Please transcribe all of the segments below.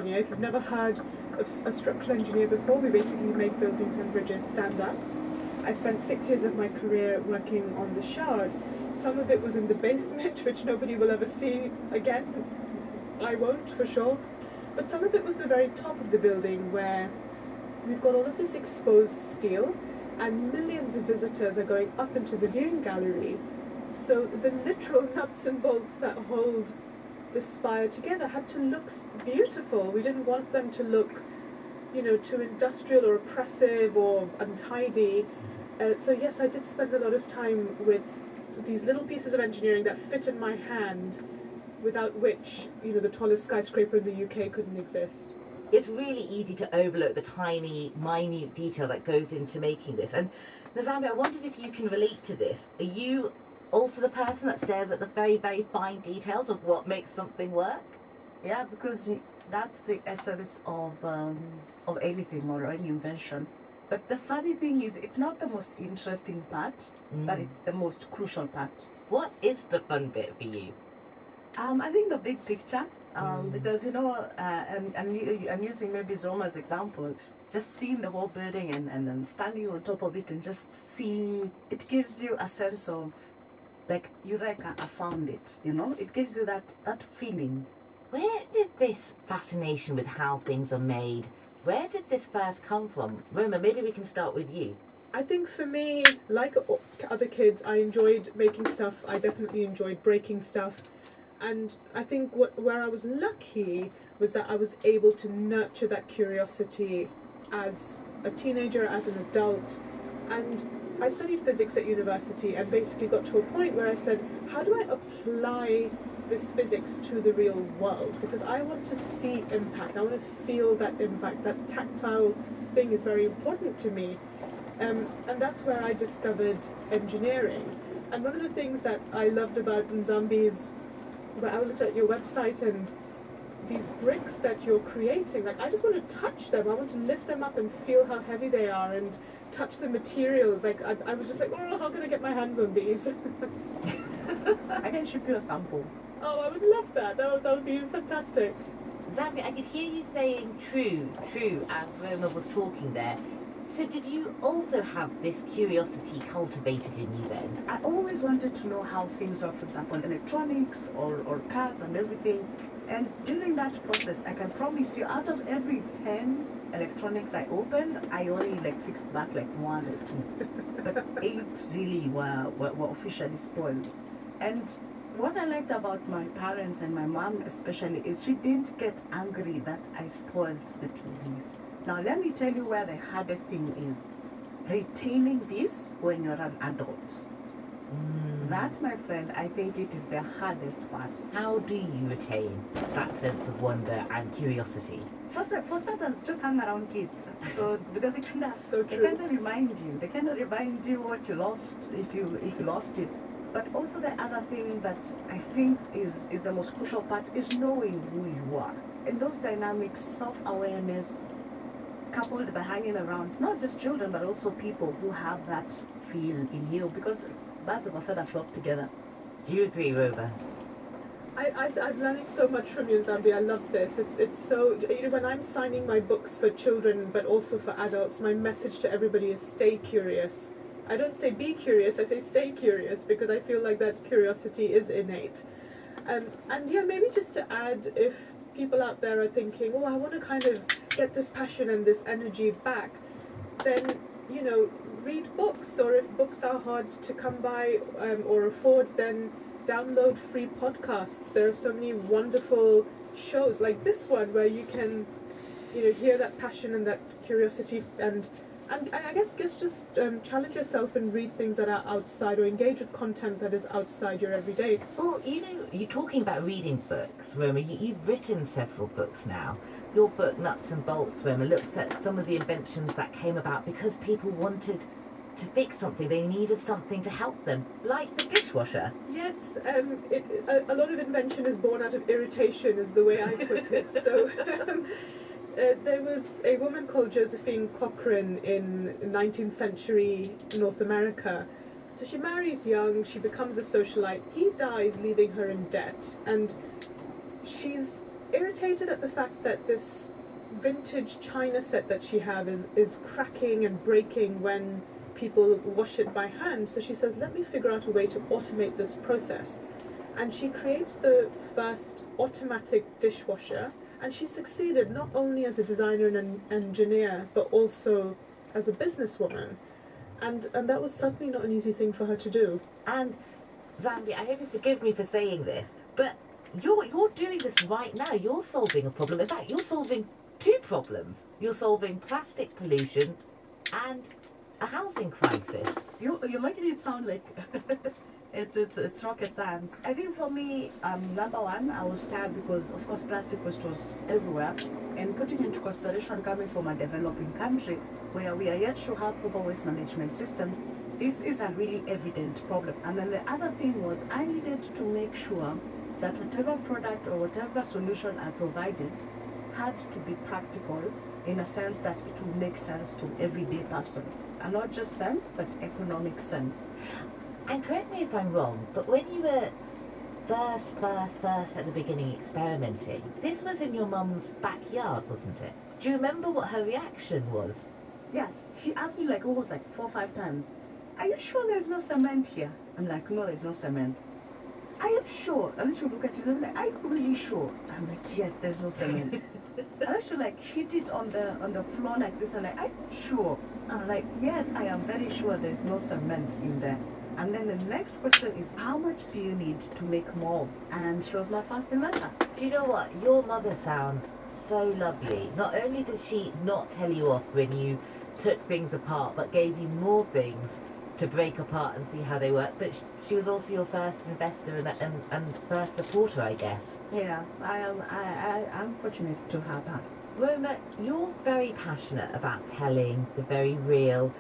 engineer. If you've never heard of a structural engineer before, we basically make buildings and bridges stand up. I spent 6 years of my career working on the Shard. Some of it was in the basement, which nobody will ever see again. I won't, for sure. But some of it was the very top of the building, where we've got all of this exposed steel, and millions of visitors are going up into the viewing gallery. So the literal nuts and bolts that hold the spire together had to look beautiful. We didn't want them to look, too industrial or oppressive or untidy. So yes, I did spend a lot of time with these little pieces of engineering that fit in my hand, without which, the tallest skyscraper in the UK couldn't exist. It's really easy to overlook the tiny, minute detail that goes into making this. And Nzambi, I wondered if you can relate to this. Are you also the person that stares at the very, very fine details of what makes something work? Yeah, because that's the essence of anything or any invention. But the funny thing is, it's not the most interesting part, but it's the most crucial part. What is the fun bit for you? I think the big picture, because I'm using maybe Zoma's example, just seeing the whole building and then standing on top of it and just seeing, it gives you a sense of, like, Eureka, I found it, It gives you that feeling. Where did this fascination with how things are made, where did this first come from? Roma, maybe we can start with you. I think for me, like other kids, I enjoyed making stuff. I definitely enjoyed breaking stuff. And I think where I was lucky was that I was able to nurture that curiosity as a teenager, as an adult. And I studied physics at university and basically got to a point where I said, how do I apply this physics to the real world? Because I want to see impact. I want to feel that impact. That tactile thing is very important to me. And that's where I discovered engineering. And one of the things that I loved about Nzambi is, but I looked at your website and these bricks that you're creating, like, I just want to touch them. I want to lift them up and feel how heavy they are and touch the materials. Like, I was just like, oh, how can I get my hands on these? I can ship you a sample. Oh, I would love that. That would be fantastic. Zambi, I could hear you saying true, as Roma was talking there. So did you also have this curiosity cultivated in you then? I always wanted to know how things are, for example, electronics or cars and everything. And during that process, I can promise you, out of every 10 electronics I opened, I only fixed back 1 or 2. But 8 really were officially spoiled. And what I liked about my parents and my mom especially is she didn't get angry that I spoiled the TVs. Now let me tell you where the hardest thing is. Retaining this when you're an adult. That, my friend, I think it is the hardest part. How do you retain that sense of wonder and curiosity? For starters, just hang around kids. So because they kind of remind you what you lost if you lost it. But also the other thing that I think is the most crucial part is knowing who you are. And those dynamics, self-awareness, coupled by hanging around not just children but also people who have that feel in you, because birds of a feather flock together. Do you agree, Roma? I'm learning so much from you, Nzambi. I love this. It's so, when I'm signing my books for children but also for adults, my message to everybody is stay curious. I don't say be curious, I say stay curious, because I feel like that curiosity is innate. And yeah, maybe just to add, if people out there are thinking, oh, I want to kind of get this passion and this energy back, then, read books, or if books are hard to come by or afford, then download free podcasts. There are so many wonderful shows like this one where you can, hear that passion and that curiosity, and I guess just challenge yourself and read things that are outside, or engage with content that is outside your everyday. Well, you're talking about reading books, Roma. You've written several books now. Your book, Nuts and Bolts, Roma, looks at some of the inventions that came about because people wanted to fix something. They needed something to help them, like the dishwasher. Yes, a lot of invention is born out of irritation, is the way I put it. So there was a woman called Josephine Cochrane in 19th century North America. So she marries young, she becomes a socialite. He dies, leaving her in debt, and she's irritated at the fact that this vintage china set that she have is cracking and breaking when people wash it by hand. So she says, let me figure out a way to automate this process. And she creates the first automatic dishwasher, and she succeeded not only as a designer and an engineer, but also as a businesswoman. And that was certainly not an easy thing for her to do. And Zambi, I hope you forgive me for saying this, but you're doing this right now. You're solving a problem. In fact, you're solving two problems. You're solving plastic pollution and a housing crisis. You're making it sound like it's rocket science. I think for me, number one, I was tired because of course plastic waste was everywhere, and putting into consideration coming from a developing country where we are yet to have proper waste management systems, this is a really evident problem. And then the other thing was I needed to make sure that whatever product or whatever solution I provided had to be practical in a sense that it would make sense to everyday person. And not just sense, but economic sense. And correct me if I'm wrong, but when you were first at the beginning experimenting, this was in your mum's backyard, wasn't it? Do you remember what her reaction was? Yes, she asked me like almost like 4 or 5 times, are you sure there's no cement here? I'm like, no, there's no cement. I am sure. And then she'll look at it and like, are you really sure? I'm like, yes, there's no cement. And then she'll like hit it on the floor like this and like, are you sure? I'm like, yes, I am very sure there's no cement in there. And then the next question is, how much do you need to make more? And she was my first investor. Do you know what? Your mother sounds so lovely. Not only did she not tell you off when you took things apart, but gave you more things to break apart and see how they work, but she was also your first investor and first supporter, I guess. Yeah, I'm fortunate to have her. Roma, you're very passionate about telling the very real,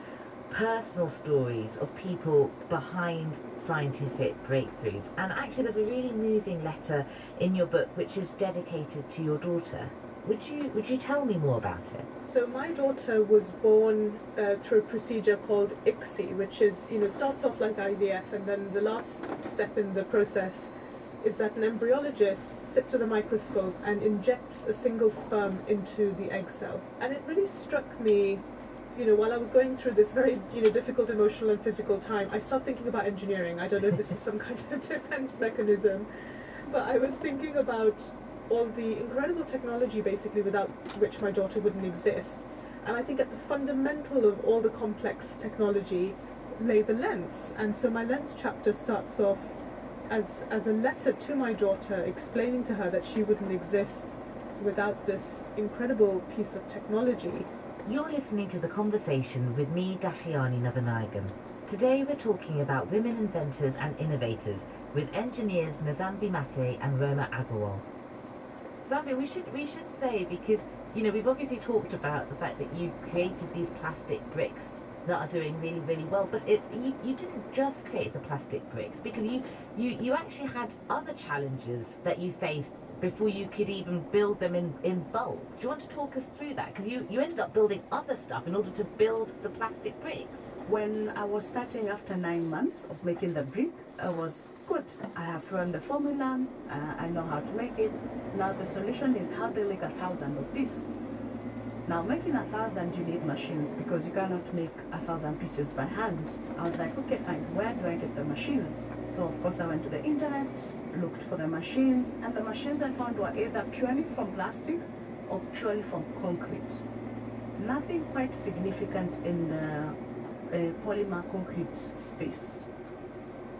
personal stories of people behind scientific breakthroughs. And actually there's a really moving letter in your book which is dedicated to your daughter. Would you tell me more about it? So my daughter was born through a procedure called ICSI, which is, starts off like IVF, and then the last step in the process is that an embryologist sits with a microscope and injects a single sperm into the egg cell. And it really struck me, while I was going through this very, difficult emotional and physical time, I started thinking about engineering. I don't know if this is some kind of defense mechanism, but I was thinking about all the incredible technology basically without which my daughter wouldn't exist. And I think at the fundamental of all the complex technology lay the lens. And so my lens chapter starts off as a letter to my daughter, explaining to her that she wouldn't exist without this incredible piece of technology. You're listening to The Conversation with me, Dashiani Nabanagan. Today we're talking about women inventors and innovators with engineers Nzambi Mate and Roma Agarwal. Zambi, we should say, because we've obviously talked about the fact that you've created these plastic bricks that are doing really, really well, but you didn't just create the plastic bricks, because you actually had other challenges that you faced before you could even build them in bulk. Do you want to talk us through that? Because you ended up building other stuff in order to build the plastic bricks. When I was starting after 9 months of making the brick, I was good. I have learned the formula, I know how to make it. Now the solution is how to make 1,000 of this. Now making 1,000 you need machines because you cannot make 1,000 pieces by hand. I was like, okay fine, where do I get the machines? So of course I went to the internet, looked for the machines, and the machines I found were either purely from plastic or purely from concrete. Nothing quite significant in the polymer concrete space.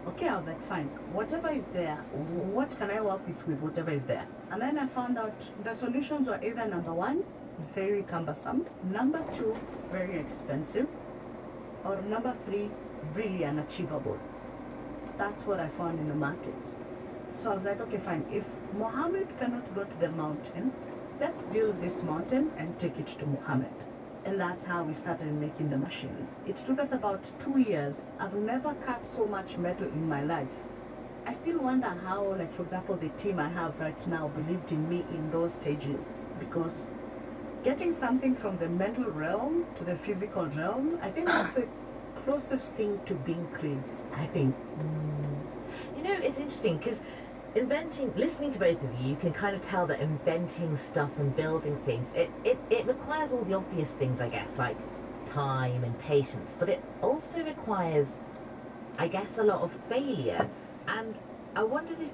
Okay, I was like, fine, whatever is there, what can I work with whatever is there? And then I found out the solutions were either number one, very cumbersome, number two, very expensive, or number three, really unachievable. That's what I found in the market. So I was like, okay, fine, if Mohammed cannot go to the mountain, let's build this mountain and take it to Mohammed. And that's how we started making the machines. It took us about 2 years. I've never cut so much metal in my life. I still wonder how, like for example, the team I have right now believed in me in those stages, because getting something from the mental realm to the physical realm, I think that's the closest thing to being crazy, I think. It's interesting because listening to both of you, you can kind of tell that inventing stuff and building things, it requires all the obvious things, I guess, like time and patience, but it also requires, I guess, a lot of failure. And I wondered if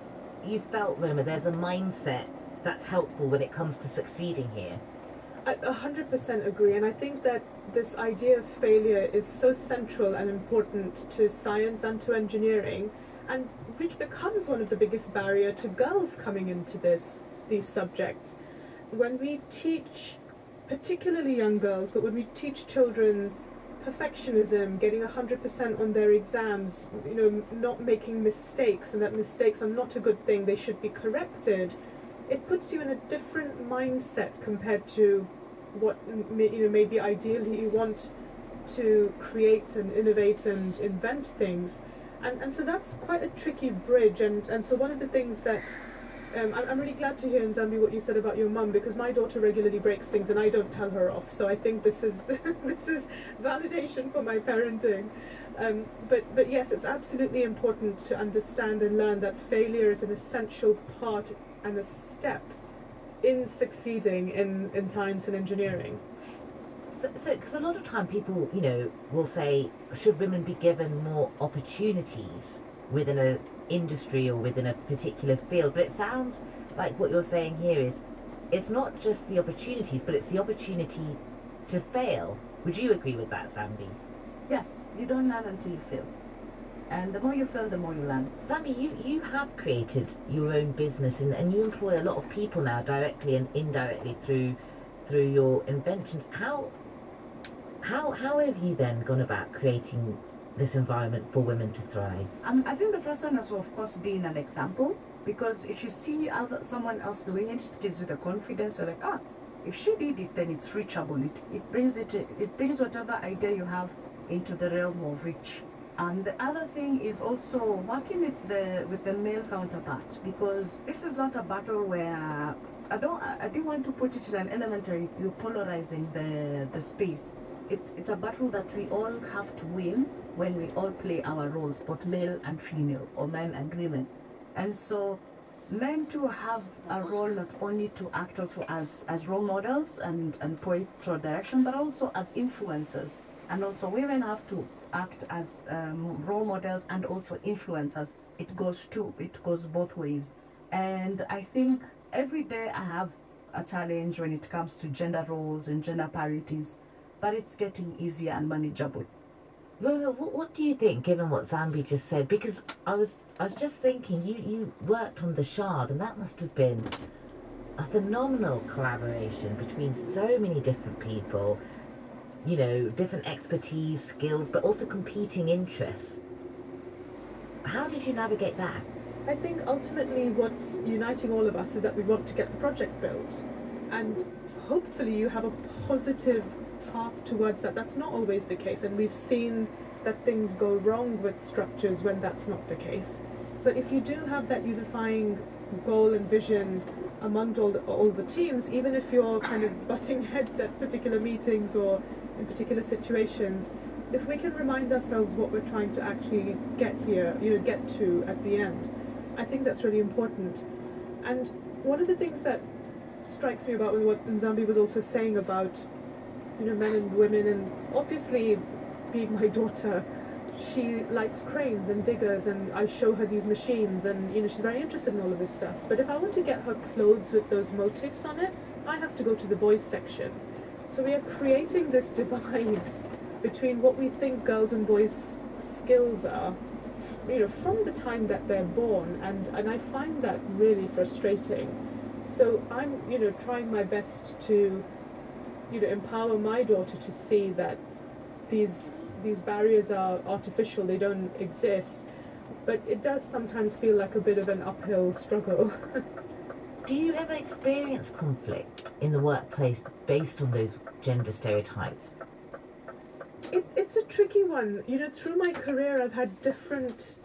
you felt, Roma, there's a mindset that's helpful when it comes to succeeding here. I 100% agree, and I think that this idea of failure is so central and important to science and to engineering, and which becomes one of the biggest barrier to girls coming into these subjects. When we teach, particularly young girls, but when we teach children perfectionism, getting 100% on their exams, not making mistakes, and that mistakes are not a good thing, they should be corrected, it puts you in a different mindset compared to what maybe ideally you want to create and innovate and invent things. And so that's quite a tricky bridge, and so one of the things that I'm really glad to hear, Nzambi, what you said about your mum, because my daughter regularly breaks things and I don't tell her off, so I think this is this is validation for my parenting. But yes, it's absolutely important to understand and learn that failure is an essential part and a step in succeeding in science and engineering. So, because a lot of time people, will say, should women be given more opportunities within an industry or within a particular field? But it sounds like what you're saying here is, it's not just the opportunities, but it's the opportunity to fail. Would you agree with that, Zambi? Yes, you don't learn until you fail. And the more you fail, the more you learn. Zambi, you have created your own business and you employ a lot of people now, directly and indirectly through your inventions. How have you then gone about creating this environment for women to thrive? I think the first one is, of course, being an example, because if you see someone else doing it, it gives you the confidence. You're like, if she did it, then it's reachable. It brings whatever idea you have into the realm of reach. And the other thing is also working with the male counterpart, because this is not a battle where I do want to put it in an elementary, you're polarizing the space. It's a battle that we all have to win when we all play our roles, both male and female, or men and women. And so men too have a role not only to act also as role models and point toward direction, but also as influencers. And also women have to act as role models and also influencers. It goes both ways. And I think every day I have a challenge when it comes to gender roles and gender parities, but it's getting easier and manageable. Roma, what do you think, given what Zambi just said? Because I was just thinking, you worked on the Shard, and that must have been a phenomenal collaboration between so many different people, different expertise, skills, but also competing interests. How did you navigate that? I think ultimately what's uniting all of us is that we want to get the project built, and hopefully you have a positive path towards that. That's not always the case, and we've seen that things go wrong with structures when that's not the case. But if you do have that unifying goal and vision among all the teams, even if you're kind of butting heads at particular meetings or in particular situations, if we can remind ourselves what we're trying to actually get to at the end, I think that's really important. And one of the things that strikes me about what Nzambi was also saying about men and women, and obviously being my daughter, she likes cranes and diggers, and I show her these machines, and she's very interested in all of this stuff. But if I want to get her clothes with those motifs on it, I have to go to the boys section. So we are creating this divide between what we think girls and boys skills are, from the time that they're born, and I find that really frustrating. So I'm trying my best to empower my daughter to see that these barriers are artificial, they don't exist, but it does sometimes feel like a bit of an uphill struggle. Do you ever experience conflict in the workplace based on those gender stereotypes? It's a tricky one. Through my career I've had different